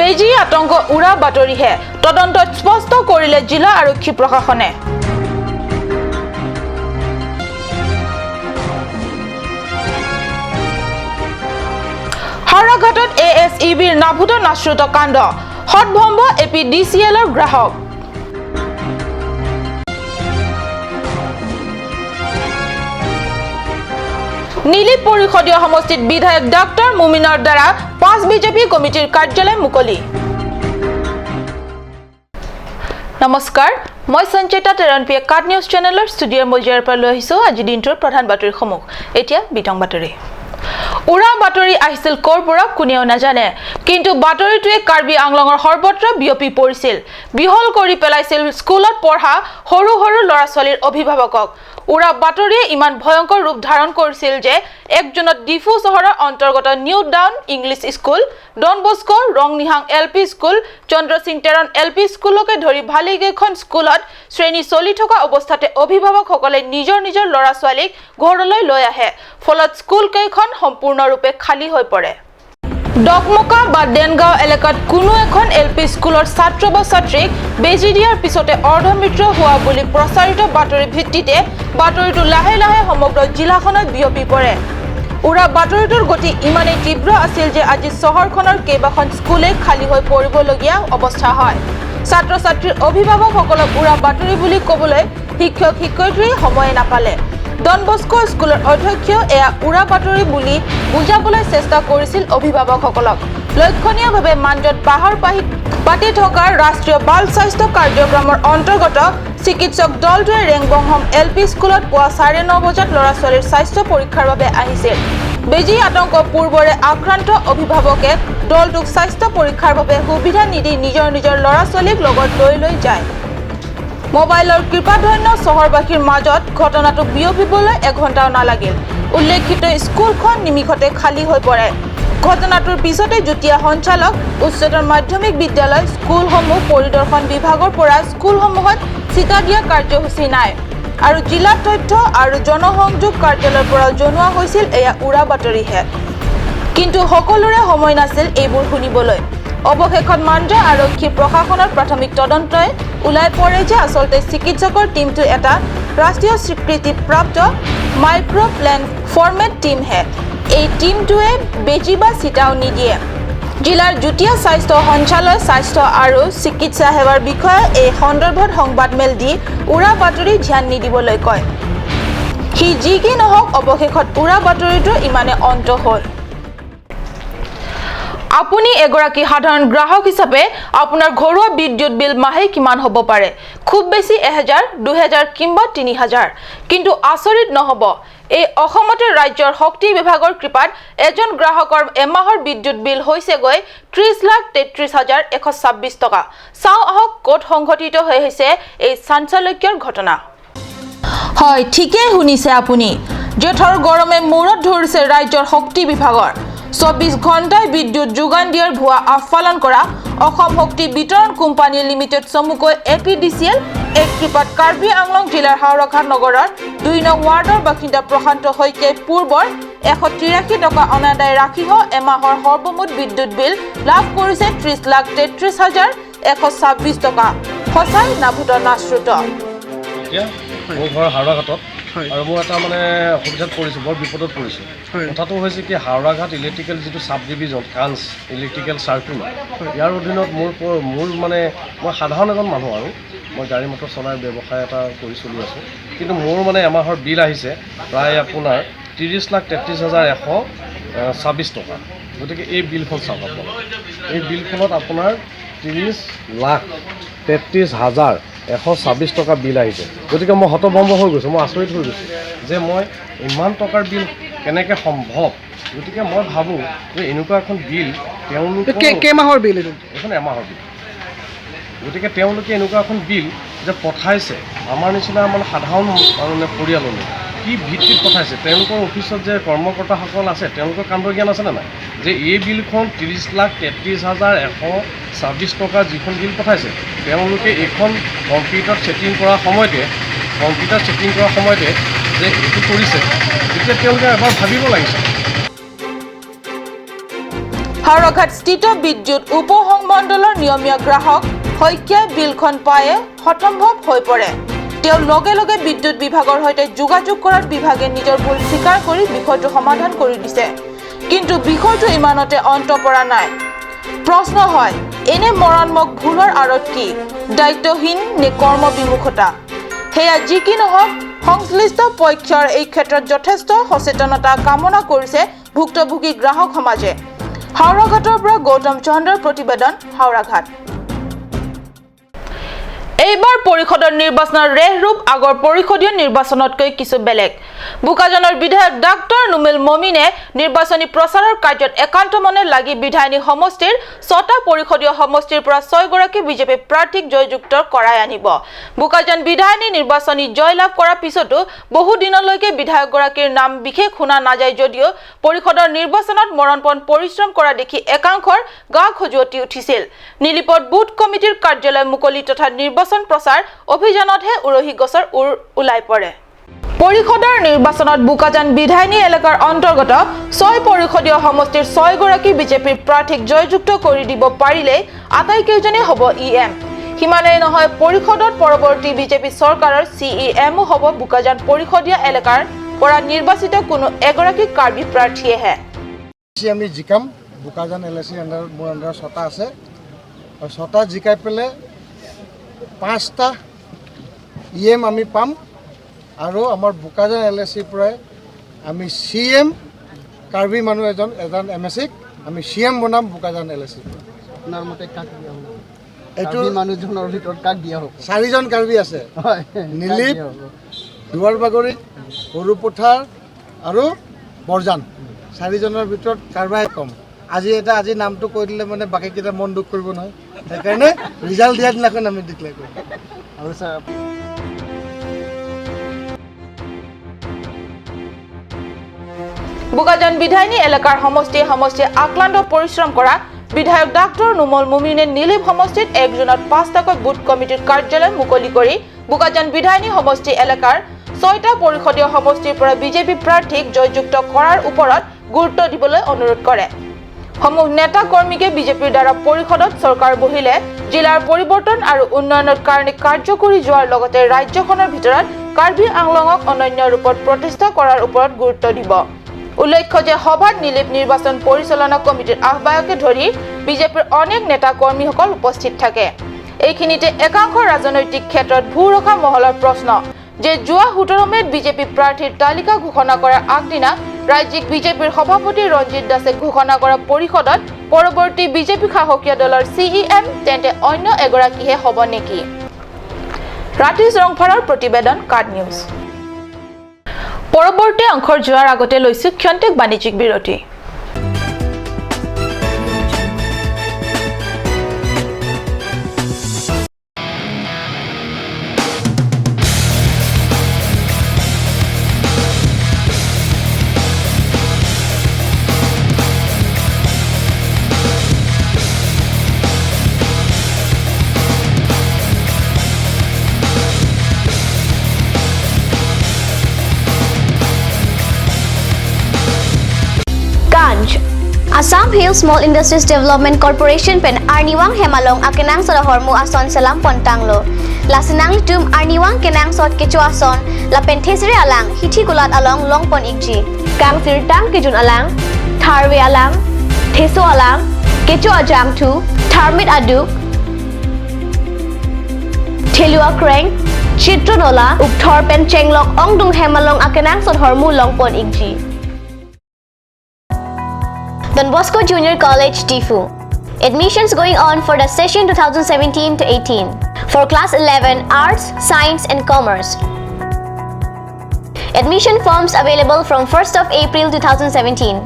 বেজী আতংক উৰা বাতৰিহে তদন্তত স্পষ্ট কৰিলে জিলা আৰক্ষী প্ৰশাসনে। হাৰাঘাটত ASEBৰ নাভূত নাশ্ৰুত কাণ্ড হতভম্ব APDCLৰ গ্ৰাহক। নীলি পৰিষদীয় সমষ্টিত বিধায়ক ডাক্তৰ মুমিনৰ দ্বাৰা 5 বিজেপি কমিটিৰ কাৰ্যালয় মুকলি। নমস্কাৰ, মই সঞ্চিতা তেৰণপিয়ে কাট নিউজ চেনেলৰ ষ্টুডিঅ'ৰ মজিয়াৰ পৰা লৈ আহিছোঁ আজি দিনটোৰ প্ৰধান বাতৰিসমূহ। এতিয়া বিতং বাতৰি। উৰা বাতৰি আহিছিল ক'ৰ পৰা কোনেও নাজানে, কিন্তু বাতৰিটোৱে কাৰ্বি আংলঙৰ সৰ্বত্ৰ বিয়পি পৰিছিল, বিহল কৰি পেলাইছিল স্কুলত পঢ়া সৰু সৰু ল'ৰা ছোৱালীৰ অভিভাৱকক। উৰা বাতৰিয়ে ইমান ভয়ংকৰ ৰূপ ধাৰণ কৰিছিল যে একজনত ডিফু চহৰৰ অন্তৰ্গত new down English school, Don Bosco ৰংনিহাং LP school, Chandra Singh Teron LP স্কুলকে ধৰি ভালেকেইখন স্কুলত শ্ৰেণী চলি থকা অৱস্থাতে অভিভাৱকসকলে নিজৰ নিজৰ ল'ৰা ছোৱালীক ঘৰলৈ লৈ আহে, ফলত স্কুলকেইখন সম্পূৰ্ণৰূপে খালী হৈ পৰে। ডকমকা বা ডেনগাঁও এলেকাত কোনো এখন LP স্কুলৰ ছাত্ৰ বা ছাত্ৰীক বেজী দিয়াৰ পিছতে অৰ্ধমৃত্যু হোৱা বুলি প্ৰচাৰিত বাতৰিৰ ভিত্তিতে বাতৰিটো লাহে লাহে সমগ্ৰ জিলাখনত বিয়পি পৰে। উৰা বাতৰিটোৰ গতি ইমানেই তীব্ৰ আছিল যে আজি চহৰখনৰ কেইবাখন স্কুলে খালী হৈ পৰিবলগীয়া অৱস্থা হয়। ছাত্ৰ ছাত্ৰীৰ অভিভাৱকসকলক উৰা বাতৰি বুলি ক'বলৈ শিক্ষক শিক্ষয়িত্ৰীয়ে সময়ে নাপালে। ডন বস্কো স্কুলৰ অধ্যক্ষই এয়া উৰা বাতৰি বুলি বুজাবলৈ চেষ্টা কৰিছিল অভিভাৱকসকলক। লক্ষণীয়ভাৱে মাঞ্জত বাহৰ পাতি থকা ৰাষ্ট্ৰীয় বাল স্বাস্থ্য কাৰ্যক্ৰমৰ অন্তৰ্গত চিকিৎসক দলটোৱে ৰেংবংহম LP স্কুলত পুৱা 9:30 বজাত ল'ৰা ছোৱালীৰ স্বাস্থ্য পৰীক্ষাৰ বাবে আহিছিল। বেজী আতংক পূৰ্বৰে আক্ৰান্ত অভিভাৱকে দলটোক স্বাস্থ্য পৰীক্ষাৰ বাবে সুবিধা নিদি নিজৰ নিজৰ ল'ৰা ছোৱালীক লগত লৈ যায়। মোবাইলৰ কৃপাধন্য চহৰবাসীৰ মাজত ঘটনাটো বিয়পিবলৈ এঘণ্টাও নালাগিল। উল্লেখিত স্কুলখন নিমিষতে খালী হৈ পৰে। ঘটনাটোৰ পিছতে যুটীয়া সঞ্চালক উচ্চতৰ মাধ্যমিক বিদ্যালয় স্কুলসমূহ পৰিদৰ্শন বিভাগৰ পৰা স্কুলসমূহত চিটা দিয়া কাৰ্যসূচী নাই আৰু জিলা তথ্য আৰু জনসংযোগ কাৰ্যালয়ৰ পৰা জনোৱা হৈছিল এয়া উৰা বাতৰিহে। কিন্তু সকলোৰে সময় নাছিল এইবোৰ শুনিবলৈ। অৱশেষত মাঞ্জা আৰক্ষী প্ৰশাসনৰ প্ৰাথমিক তদন্তই ওলাই পৰে যে আচলতে চিকিৎসকৰ টীমটো এটা ৰাষ্ট্ৰীয় স্বীকৃতিপ্ৰাপ্ত মাইক্ৰ' প্লেন ফৰ্মেট টীমহে। এই টীমটোৱে বেজী বা চিটাও নিদিয়ে। জিলাৰ যুটীয়া স্বাস্থ্য সঞ্চালয় স্বাস্থ্য আৰু চিকিৎসা সেৱাৰ বিষয়ে এই সন্দৰ্ভত সংবাদমেল দি উৰা বাতৰি ধ্যান নিদিবলৈ কয়। সি যি কি নহওক অৱশেষত উৰা বাতৰিটো ইমানে অন্ত হ'ল। আপুনি এগৰাকী সাধাৰণ গ্ৰাহক হিচাপে আপোনাৰ ঘৰুৱা বিদ্যুৎ বিল মাহে কিমান হ'ব পাৰে? খুব বেছি 1000, 2000 কিংবা 3000। কিন্তু আচৰিত নহ'ব, এই অসমতে ৰাজ্যৰ শক্তি বিভাগৰ কৃপাত এজন গ্ৰাহকৰ এমাহৰ বিদ্যুৎ বিল হৈছেগৈ 30,33,126 টকা। চাওঁ আহক ক'ত সংঘটিত হৈছে এই চাঞ্চল্যকৰ ঘটনা। হয়, ঠিকেই শুনিছে আপুনি। জেঠৰ গৰমে মূৰত ধৰিছে ৰাজ্যৰ শক্তি বিভাগৰ। 24 ঘণ্টাই বিদ্যুৎ যোগান দিয়াৰ ভুৱা আস্ফালন কৰা অসম শক্তি বিতৰণ কোম্পানী লিমিটেড চমুকৈ APDCL এক কৃপাত কাৰ্বি আংলং জিলাৰ হাওৰাঘাট নগৰৰ 2 নং ৱাৰ্ডৰ বাসিন্দা প্ৰশান্ত শইকীয়াই পূৰ্বৰ 183 টকা অনাদায় ৰাখিহ এমাহৰ সৰ্বমুঠ বিদ্যুৎ বিল লাভ কৰিছে 30,33,126 টকা। সঁচাই নাভূত নাশ্ৰুত। মোৰ ঘৰ হাওৰাঘাটত আৰু মই এটা মানে অসুবিধাত পৰিছোঁ, বৰ বিপদত পৰিছোঁ। কথাটো হৈছে কি, হাওৰাঘাট ইলেক্ট্ৰিকেল যিটো চাব ডিভিজন কাঞ্চ ইলেক্ট্ৰিকেল চাৰ্কুল, ইয়াৰ অধীনত মোৰ মানে মই সাধাৰণ এজন মানুহ আৰু মই গাড়ী মটৰ চলাই ব্যৱসায় এটা কৰি চলি আছোঁ। কিন্তু মোৰ মানে এমাহৰ বিল আহিছে প্ৰায় আপোনাৰ 30,33,126 টকা। গতিকে এই বিলখন চাওক আপোনালোক। এই বিলখনত আপোনাৰ 30,33,126 টকা বিল আহিছে। গতিকে মই হতভম্ব হৈ গৈছোঁ, মই আচৰিত হৈ গৈছোঁ যে মই ইমান টকাৰ বিল কেনেকৈ সম্ভৱ। গতিকে মই ভাবোঁ যে এনেকুৱা এখন বিল তেওঁলোকে কেইমাহৰ বিল এখন এমাহৰ বিল। গতিকে তেওঁলোকে এনেকুৱা এখন বিল যে পঠাইছে আমাৰ নিচিনা মানে সাধাৰণ মানে পৰিয়াললৈ, কি ভিত্তিত পঠাইছে? তেওঁলোকৰ অফিচত যে কৰ্মকৰ্তাসকল আছে তেওঁলোকৰ কাণ্ড জ্ঞান আছেনে নাই যে এই বিলখন 30,33,126 টকা যিখন বিল পঠাইছে তেওঁলোকে এইখন কম্পিউটাৰত ছেটিং কৰাৰ সময়তে যে এইটো কৰিছে, তেতিয়া তেওঁলোকে এবাৰ ভাবিব লাগিছে। হাওড়াঘাট স্থিত বিদ্যুৎ উপসংমণ্ডলৰ নিয়মীয়া গ্ৰাহক শইকীয়াই বিলখন পায়ে হতম্ভৱ হৈ পৰে। তেওঁ লগে লগে বিদ্যুৎ বিভাগৰ সৈতে যোগাযোগ কৰাত বিভাগে নিজৰ ভুল স্বীকাৰ কৰি বিষয়টো সমাধান কৰি দিছে। কিন্তু বিষয়টো ইমানতে অন্ত পৰা নাই। প্ৰশ্ন হয়, এনে মৰাণমক ভুলৰ আঁৰত কি? দায়িত্বহীন নে কৰ্মবিমুখতা? সেয়া যি কি নহওক, সংশ্লিষ্ট পক্ষৰ এই ক্ষেত্ৰত যথেষ্ট সচেতনতা কামনা কৰিছে ভুক্তভোগী গ্ৰাহক সমাজে। হাওড়াঘাটৰ পৰা গৌতম চন্দ্ৰৰ প্ৰতিবেদন, হাওড়াঘাট। এইবাৰ পৰিষদৰ নিৰ্বাচনৰ ৰেহৰূপ আগৰ পৰিষদীয় নিৰ্বাচনতকৈ কিছু বেলেগ। বোকাজানৰ বিধায়ক ডাক্তৰ নুমেল মমিনে নিৰ্বাচনী প্ৰচাৰৰ কাৰ্যত একান্ত মনে লাগি বিধায়িনী সমষ্টিৰ 6টা পৰিষদীয় সমষ্টিৰ পৰা 6 গৰাকী বিজেপি প্ৰাৰ্থীক জয়যুক্ত কৰাই আনিব। বোকাজান বিধায়িনী নিৰ্বাচনী জয়লাভ কৰাৰ পিছতো বহু দিনলৈকে বিধায়কগৰাকীৰ নাম বিশেষ শুনা নাযায় যদিও পৰিষদৰ নিৰ্বাচনত মৰণপণ পৰিশ্ৰম কৰা দেখি একাংশৰ গা খজুৱতি উঠিছিল। নীলিপত বুথ কমিটিৰ কাৰ্যালয় মুকলি তথা নিৰ্বাচন প্ৰচাৰ অভিযানতহে উৰহি গছৰ ওলাই পৰে। পৰিষদৰ নিৰ্বাচনত বোকাজান বিধায়িনী এলেকাৰ অন্তৰ্গত 6 পৰিষদীয় সমষ্টিৰ 6 গৰাকী বিজেপিৰ প্ৰাৰ্থীক জয়যুক্ত কৰি দিব পাৰিলে আটাইকেইজনে হ'ব EM। সিমানেই নহয়, পৰিষদত পৰৱৰ্তী বিজেপি চৰকাৰৰ CEMও হ'ব বোকাজান পৰিষদীয় এলেকাৰ পৰা নিৰ্বাচিত কোনো এগৰাকী কাৰ্বি প্ৰাৰ্থীয়েহে। আমি জিকাম বোকাজান LIC আণ্ডাৰত মোৰ আণ্ডাৰত 6টা আছে আৰু 6টা জিকাই পেলাই 5টা EM আমি পাম আৰু আমাৰ বোকাজান LIC পৰাই আমি CM কাৰ্বি মানুহ এজন MSC আমি CM বনাম বোকাজান LIC। আপোনাৰ মতে কাক দিয়া হ'ব? এইটো মানুহজনৰ ভিতৰত কাক দিয়া হ'ব? 4জন কাৰ্বি আছে, নীলিপ, দুৱাৰবাগৰি, সৰুপথাৰ আৰু বৰজান। 4জনৰ ভিতৰত কাৰোবাই কম। আজি নামটো কৈ দিলে মানে বাকীকেইটা মন দুখ কৰিব নহয়, সেইকাৰণে ৰিজাল্ট দিয়াৰ দিনাখন আমি ডিক্লেয়াৰ কৰিম। আৰু ছাৰ বোকাজান বিধায়িনী এলেকাৰ সমষ্টিয়ে আক্ৰান্ত পৰিশ্ৰম কৰা বিধায়ক ডাক্তৰ নুমল মুমিনে নীলিপ সমষ্টিত 1 জুনত 5টাকৈ বুথ কমিটিৰ কাৰ্যালয় মুকলি কৰি বোকাজান বিধায়িনী সমষ্টি এলেকাৰ 6টা পৰিষদীয় সমষ্টিৰ পৰা বিজেপি প্ৰাৰ্থীক জয়যুক্ত কৰাৰ ওপৰত গুৰুত্ব দিবলৈ অনুৰোধ কৰে। সমূহ নেতা কৰ্মীকে বিজেপিৰ দ্বাৰা পৰিষদত চৰকাৰ বহিলে জিলাৰ পৰিৱৰ্তন আৰু উন্নয়নৰ কাৰণে কাৰ্য কৰি যোৱাৰ লগতে ৰাজ্যখনৰ ভিতৰত কাৰ্বি আংলঙক অনন্য ৰূপত প্ৰতিষ্ঠা কৰাৰ ওপৰত গুৰুত্ব দিব। উল্লেখ্য যে সভাত নীলিপ নিৰ্বাচন পৰিচালনা কমিটিৰ আহ্বায়কে ধৰি বিজেপিৰ অনেক নেতা কৰ্মীসকল উপস্থিত থাকে। এইখিনিতে একাংশ ৰাজনৈতিক ক্ষেত্ৰত ভূ ৰখা মহলৰ প্ৰশ্ন যে যোৱা 17 মেত বিজেপি প্ৰাৰ্থীৰ তালিকা ঘোষণা কৰাৰ আগদিনা ৰাজ্যিক বিজেপিৰ সভাপতি ৰঞ্জিত দাসে ঘোষণা কৰা পৰিষদত পৰৱৰ্তী বিজেপি শাসকীয় দলৰ CEM তেন্তে অন্য এগৰাকীহে হ'ব নেকি? ৰাতি ৰংফাৰৰ প্ৰতিবেদন, কাৰ্ড নিউজ। পৰৱৰ্তী অংশৰ যোৱাৰ আগতে লৈছো ক্ষন্তেক বাণিজ্যিক বিৰতি। Assamese Small Industries Development Corporation pen Arniwang Hemalong akenang sa hormu ason salam pontanglo. Lasinang tum Arniwang kenang sot kecu ason la pentesri alang hithi gulat along long pon ikji. Kang sirtang kijun alang, tharwe alang, theso alang, kecu ajang tu, tharmit aduk, thelua kreng, chitronola, upthor pen chenglok ongdung Hemalong akenang sot hormu long pon ikji. Don Bosco Junior College, Difu. Admissions going on for the session 2017 to 18 for class 11 Arts, Science and Commerce. Admission forms available from 1st of April 2017.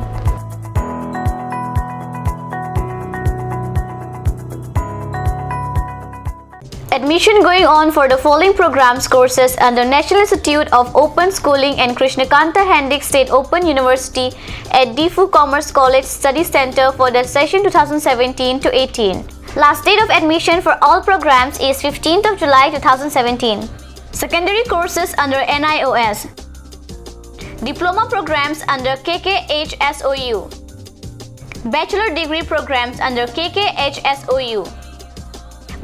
Admission going on for the following programs courses under National Institute of Open Schooling and Krishnakanta Hendik State Open University at Difu Commerce College Study Center for the session 2017 to 18. Last date of admission for all programs is 15th of July 2017. Secondary courses under NIOS. Diploma programs under KKHSOU. Bachelor degree programs under KKHSOU.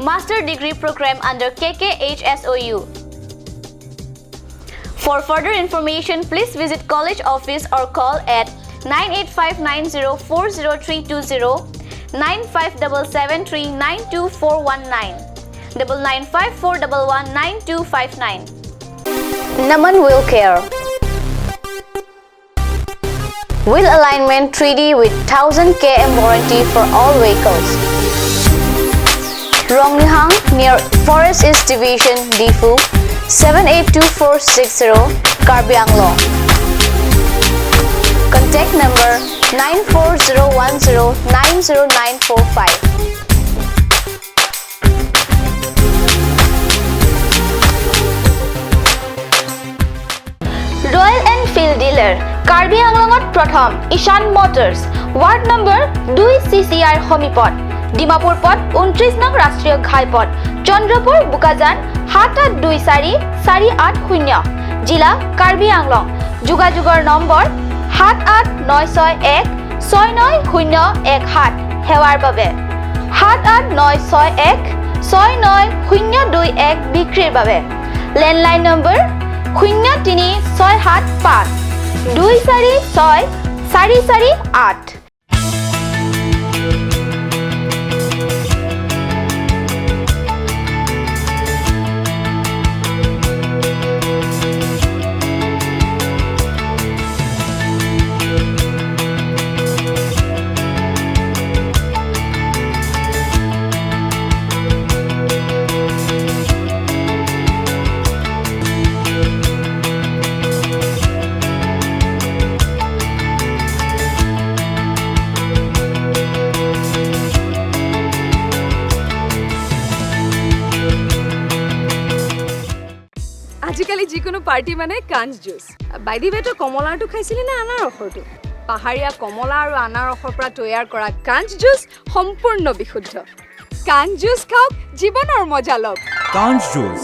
Master degree program under KKHSOU. For further information, please visit college office or call at 985904032 957739249 995411929. Naman Wheel Care. Wheel alignment 3D with 1000 km warranty for all vehicles. Rongnihang near Forest East Division, Difu, 782460, Karbi Anglong. Contact number 94010-90945. Royal Enfield dealer, Karbi Anglongot Prothom, Ishan Motors, Ward number 2 CCR Homipot, Dimapur Pot, 29 nang Rastriyo Ghaipot, Chandrapur Bukajan, 78244880, Jila Karbi Anglong, Jugajugor number 78961690017, Hewar Babe, 78961690021 Bikrir Babe, landline number 03675 246 আজিকালি যিকোনো party মানে কাঞ্চ juice বাইদি বেটো কমলাটো খাইছিলি না আনাৰ ৰসটো পাহাৰীয়া কমলা আৰু আনাৰ ৰসৰ পৰা তৈয়াৰ কৰা কাঞ্চ জুচ সম্পূৰ্ণ বিশুদ্ধ কাঞ্চ জুচ খাওক জীৱনৰ মজা লওক কাঞ্চ জুচ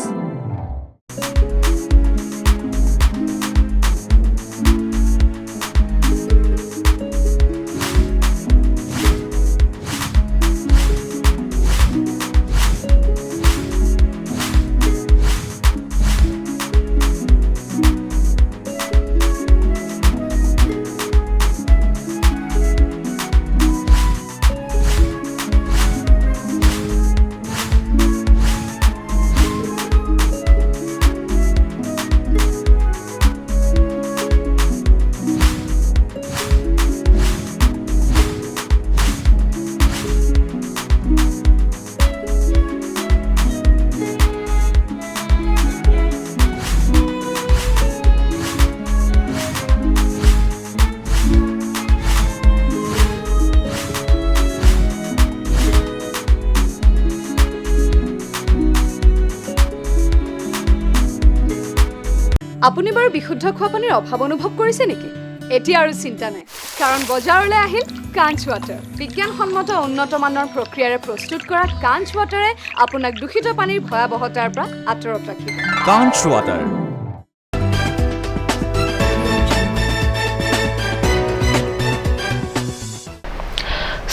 আপুনি বাৰু বিশুদ্ধ খোৱা পানীৰ অভাৱ অনুভৱ কৰিছে নেকি এতিয়া আৰু চিন্তা নাই কাৰণ বজাৰলৈ আহিল কাঞ্চ ৱাটাৰ বিজ্ঞানসন্মত উন্নত মানৰ প্ৰক্ৰিয়াৰে প্ৰস্তুত কৰা কাঞ্চ ৱাটাৰে আপোনাক দূষিত পানীৰ ভয়াৱহতাৰ পৰা আঁতৰত ৰাখিব কাঞ্চ ৱাটাৰ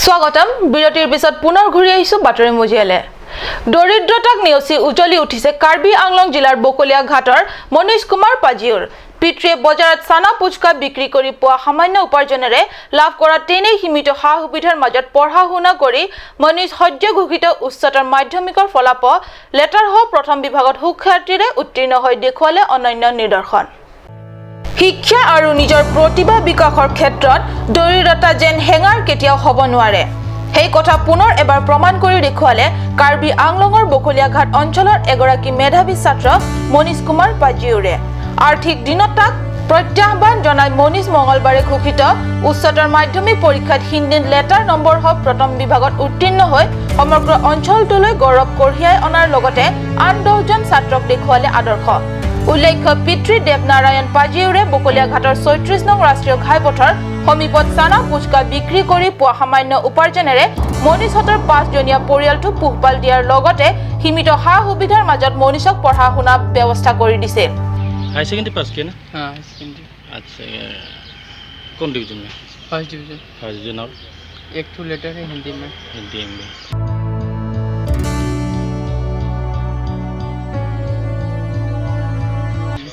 স্বাগতম বিৰতিৰ পিছত পুনৰ ঘূৰি আহিছো বাতৰি মজিয়ালে দৰিদ্ৰতাক নেওচি উজলি উঠিছে কাৰ্বি আংলং জিলাৰ বকলিয়া ঘাটৰ মনীষ কুমাৰ পাজিউৰ পিতৃয়ে বজাৰত চানা পুচকা বিক্ৰী কৰি পোৱা সামান্য উপাৰ্জনেৰে লাভ কৰা তেনেই সীমিত সা সুবিধাৰ মাজত পঢ়া শুনা কৰি মনীষ সদ্য ঘোষিত উচ্চতৰ মাধ্যমিকৰ ফলাফল লেটাৰহ প্ৰথম বিভাগত সুখ্যাতিৰে উত্তীৰ্ণ হৈ দেখুৱালে অনন্য নিদৰ্শন শিক্ষা আৰু নিজৰ প্ৰতিভা বিকাশৰ ক্ষেত্ৰত দৰিদ্ৰতা যেন হেঙাৰ কেতিয়াও হ'ব নোৱাৰে সেই কথা পুনৰ এবাৰ প্ৰমাণ কৰি দেখুৱালে কাৰ্বি আংলঙৰ বকলিয়া ঘাট অঞ্চলৰ এগৰাকী মেধাৱী ছাত্ৰ মনীষ কুমাৰ পাজিউৰে আৰ্থিক দিনতাক প্ৰত্যাহ্বান জনাই মনীষ মঙ্গলবাৰে ঘোষিত উচ্চতৰ মাধ্যমিক পৰীক্ষাত হিন্দীত লেটাৰ নম্বৰ সহ প্ৰথম বিভাগত উত্তীৰ্ণ হৈ সমগ্ৰ অঞ্চলটোলৈ গৌৰৱ কঢ়িয়াই অনাৰ লগতে আন 10 জন ছাত্ৰক দেখুৱালে আদৰ্শ উল্লেখ্য পিতৃ দেৱনাৰায়ণ পাজিউৰে বকলিয়া ঘাটৰ ৩৬ নং ৰাষ্ট্ৰীয় ঘাইপথৰ সমীপত চানা পুচকা বিক্ৰী কৰি পোৱা সামান্য উপাৰ্জনেৰে মনীষহঁতৰ 5জনীয়া পৰিয়ালটো পোহপাল দিয়াৰ লগতে সীমিত সা সুবিধাৰ মাজত মনীষক পঢ়া শুনা ব্যৱস্থা কৰি দিছে हाई सेकेंडरी पास किया ना? हाँ सेकेंडरी अच्छा कौन डिवीजन में? फर्स्ट डिवीजन फर्स्ट डिवीजन और एक ठो लेटर है हिंदी में। हिंदी में।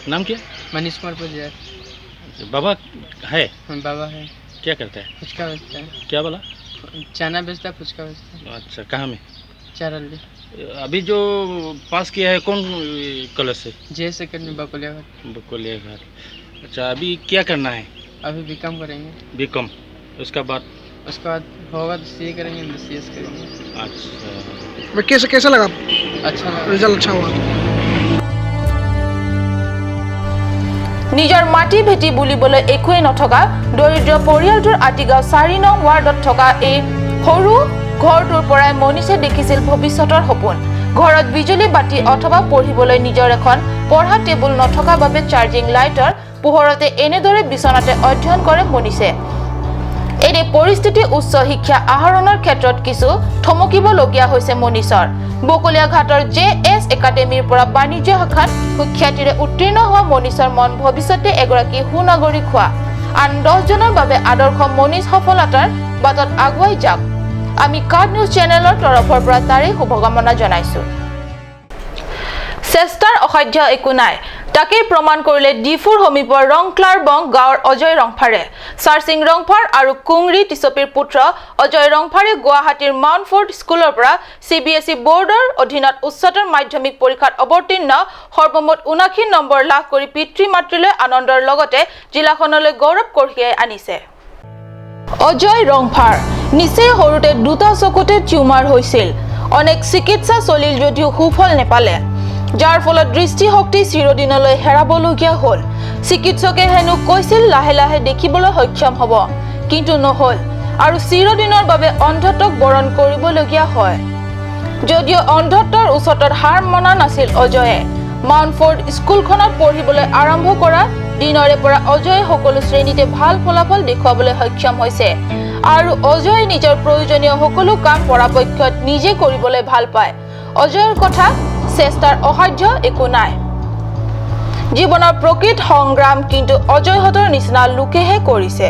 नाम क्या? मनीष कुमार पुजारी। बाबा है? बाबा है। क्या करता है? फुचका बेचता है। क्या बोला? चना बेचता है, फुचका बेचता है। अच्छा, कहाँ में? चारल्ली। अभी जो पास किया है कौन कॉलेज से? जे सेकंड में बकोलिया घाट। बकोलिया घाट। अच्छा, अभी क्या करना है? अभी बीकॉम करेंगे। बीकॉम, उसका बाद? उसके बाद होगा तो सीए करेंगे, सीएस करेंगे। अच्छा, कैसा लगा? अच्छा लगा। रिजल्ट अच्छा हुआ। নিজৰ মাটি ভেটি বুলিবলৈ একোৱে নথকা দৰিদ্ৰ পৰিয়ালটোৰ আটিগাঁও 4 নং ৱাৰ্ডত থকা এই সৰু ঘৰটোৰ পৰাই মনীষে দেখিছিল ভৱিষ্যতৰ সপোন। ঘৰত বিজুলী বাতি অথবা পঢ়িবলৈ নিজৰ এখন পঢ়া টেবুল নথকা বাবে চাৰ্জিং লাইটৰ পোহৰতে এনেদৰে বিচনাতে অধ্যয়ন কৰে মনীষে। এনে পৰিস্থিতি উচ্চ শিক্ষা আহৰণৰ ক্ষেত্ৰত কিছু থমকিবলগীয়া হৈছে মনীষৰ। বকলিয়া ঘাটৰ JS একাডেমীৰ পৰা বাণিজ্য শাখাত সুখ্যাতিৰে উত্তীৰ্ণ হোৱা মনীষৰ মন ভৱিষ্যতে এগৰাকী সুনাগৰিক হোৱা। আন 10 জনৰ বাবে আদৰ্শ মনীষ সফলতাৰ বাটত আগুৱাই যাওক। আমি কাৰ্ড নিউজ চেনেলৰ তৰফৰ পৰা তাৰে শুভকামনা জনাইছো। চেষ্টাৰ অসাধ্য একো নাই, তাকে প্ৰমাণ কৰিলে ডিফুৰ সমীপৰ ৰংক্লাৰ বং গাঁৱৰ অজয় ৰংফাৰে। চাৰ্চিং ৰংফাৰ আৰু কুংৰি টিছপিৰ পুত্ৰ অজয় ৰংফাৰে গুৱাহাটীৰ মাউণ্ট ফৰ্ড স্কুলৰ পৰা CBSE বৰ্ডৰ অধীনত উচ্চতৰ মাধ্যমিক পৰীক্ষাত অৱতীৰ্ণ সৰ্বমুঠ 79 নম্বৰ লাভ কৰি পিতৃ মাতৃলৈ আনন্দৰ লগতে জিলাখনলৈ গৌৰৱ কঢ়িয়াই আনিছে। অজয় ৰংফাৰ নিচেই সৰুতে দুটা চকুতে টিউমাৰ হৈছিল। অনেক চিকিৎসা চলিল যদিও সুফল নেপালে, যাৰ ফলত দৃষ্টিশক্তি চিৰদিনলৈ হেৰাবলগীয়া হ'ল। চিকিৎসকে হেনো কৈছিল লাহে লাহে দেখিবলৈ সক্ষম হ'ব, কিন্তু নহ'ল আৰু চিৰদিনৰ বাবে অন্ধত্বক বৰণ কৰিবলগীয়া হয়। যদিও অন্ধত্বৰ ওচৰত হাৰ মনা নাছিল অজয়ে, মাউণ্ট ফৰ্ড স্কুলখনত পঢ়িবলৈ আৰম্ভ কৰা দিনৰে পৰা অজয়ে সকলো শ্ৰেণীতে ভাল ফলাফল দেখুৱাবলৈ সক্ষম হৈছে আৰু অজয়ে নিজৰ প্ৰয়োজনীয় সকলো কাম পৰাপক্ষত নিজে কৰিবলৈ ভাল পায়। অজয়ৰ কথা চেষ্টাৰ অসাধ্য একো নাই। জীৱনৰ প্ৰকৃত সংগ্ৰাম কিন্তু অজয়হঁতৰ নিচিনা লোকেহে কৰিছে।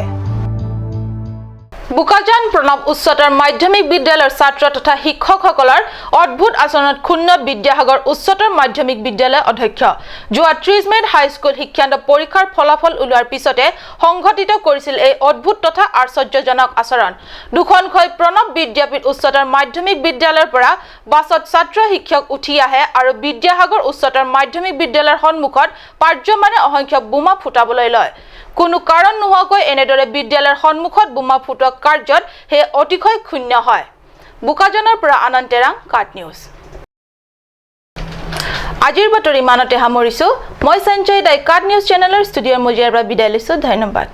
বোকাজান প্ৰণৱ উচ্চতৰ মাধ্যমিক বিদ্যালয়ৰ ছাত্ৰ তথা শিক্ষকসকলৰ অদ্ভুত আচৰণত ক্ষুণ্ণ বিদ্যাসাগৰ উচ্চতৰ মাধ্যমিক বিদ্যালয়ৰ অধ্যক্ষ। যোৱা 30 মে'ত হাইস্কুল শিক্ষান্ত পৰীক্ষাৰ ফলাফল ওলোৱাৰ পিছতে সংঘটিত কৰিছিল এই অদ্ভুত তথা আশ্চৰ্যজনক আচৰণ। দুখনকৈ প্ৰণৱ বিদ্যাপীঠ উচ্চতৰ মাধ্যমিক বিদ্যালয়ৰ পৰা বাছত ছাত্ৰ শিক্ষক উঠি আহে আৰু বিদ্যাসাগৰ উচ্চতৰ মাধ্যমিক বিদ্যালয়ৰ সন্মুখত পাৰ্যমানে অসংখ্য বোমা ফুটাবলৈ লয়। কোনো কাৰণ নোহোৱাকৈ এনেদৰে বিদ্যালয়ৰ সন্মুখত বোমা ফুটোৱা কাৰ্যত হে অতিশয় ক্ষুণ্ণ হয়। বোকাজানৰ পৰা আনন্দ তেৰাং, কাৰ্ড নিউজ। আজিৰ বাতৰি ইমানতে সামৰিছো। মই সঞ্জয় দাই কাৰ্ড নিউজ চেনেলৰ ষ্টুডিঅ'ৰ মজিয়াৰ পৰা বিদায় লৈছো। ধন্যবাদ।